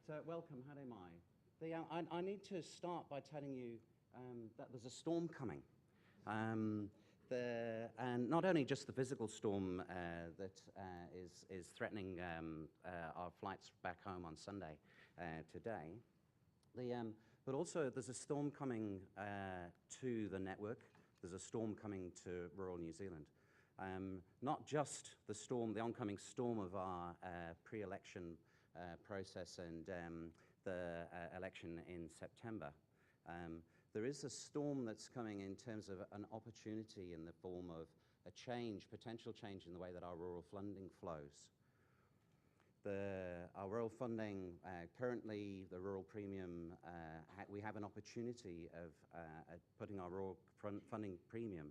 So welcome, how am I? I need to start by telling you that there's a storm coming. And not only just the physical storm that is threatening our flights back home on Sunday today, but also there's a storm coming to the network. There's a storm coming to rural New Zealand. Not just the storm, the oncoming storm of our pre-election process and the election in September. There is a storm that's coming in terms of an opportunity in the form of a change, potential change in the way that our rural funding flows. Our rural funding, currently the rural premium, we have an opportunity of putting our rural funding premium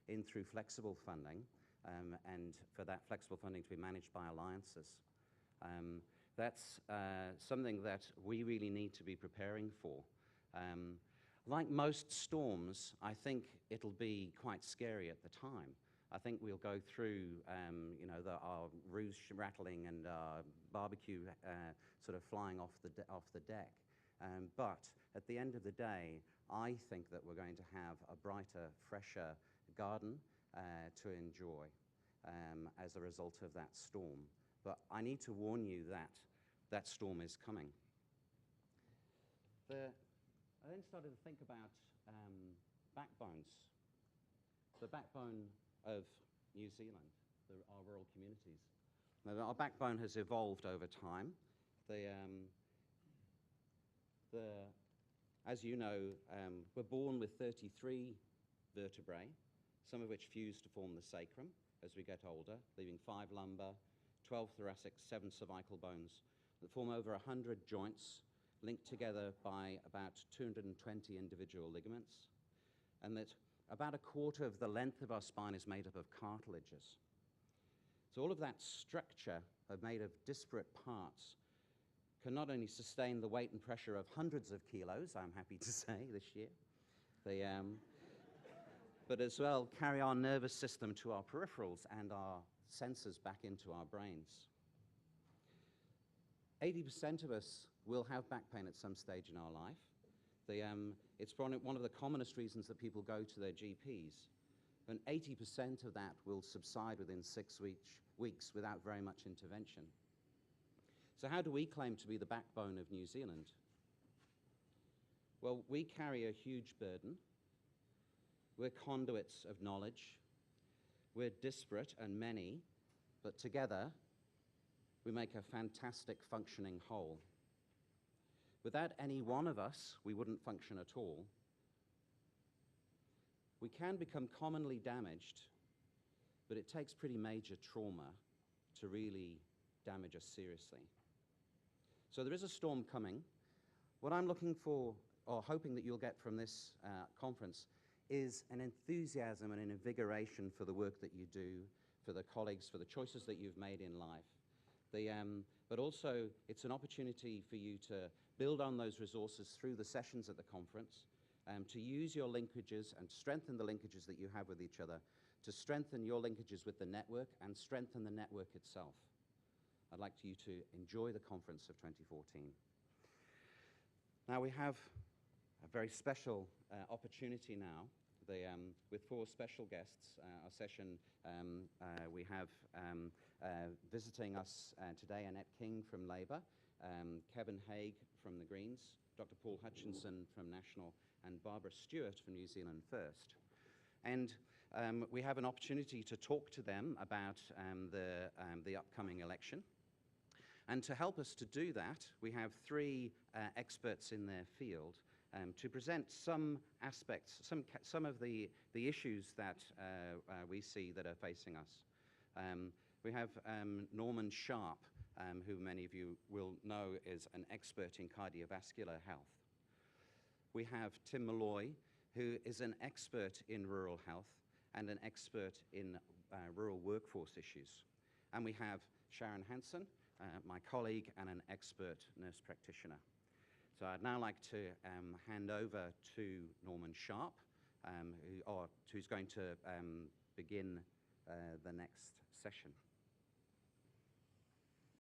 in through flexible funding, and for that flexible funding to be managed by alliances. That's something that we really need to be preparing for. Like most storms, I think it'll be quite scary at the time. I think we'll go through, our roofs rattling and our barbecue sort of flying off the deck. But at the end of the day, I think that we're going to have a brighter, fresher garden to enjoy as a result of that storm. But I need to warn you that that storm is coming. I then started to think about backbones. The backbone of New Zealand, our rural communities. Now, our backbone has evolved over time. As you know, we're born with 33 vertebrae, some of which fuse to form the sacrum as we get older, leaving 5 lumbar, 12 thoracic, 7 cervical bones that form over 100 joints linked together by about 220 individual ligaments, and that about a quarter of the length of our spine is made up of cartilages. So all of that structure made of disparate parts can not only sustain the weight and pressure of hundreds of kilos, I'm happy to say, this year, but as well carry our nervous system to our peripherals and our sensors back into our brains. 80% of us will have back pain at some stage in our life. It's one of the commonest reasons that people go to their GPs. And 80% of that will subside within 6 weeks without very much intervention. So how do we claim to be the backbone of New Zealand? Well, we carry a huge burden. We're conduits of knowledge. We're disparate and many, but together we make a fantastic functioning whole. Without any one of us, we wouldn't function at all. We can become commonly damaged, but it takes pretty major trauma to really damage us seriously. So there is a storm coming. What I'm looking for, or hoping that you'll get from this conference, is an enthusiasm and an invigoration for the work that you do, for the colleagues, for the choices that you've made in life. But also, it's an opportunity for you to build on those resources through the sessions at the conference, to use your linkages and strengthen the linkages that you have with each other, to strengthen your linkages with the network and strengthen the network itself. I'd like you to enjoy the conference of 2014. Now, we have a very special opportunity now. With 4 special guests, our session, we have visiting us today Annette King from Labour, Kevin Haig from the Greens, Dr. Paul Hutchinson from National, and Barbara Stewart from New Zealand First. And we have an opportunity to talk to them about the upcoming election. And to help us to do that, we have 3 experts in their field to present some aspects, some of the issues that we see that are facing us. We have Norman Sharp, who many of you will know is an expert in cardiovascular health. We have Tim Malloy, who is an expert in rural health and an expert in rural workforce issues. And we have Sharon Hansen, my colleague and an expert nurse practitioner. So I'd now like to hand over to Norman Sharp, who's going to begin the next session.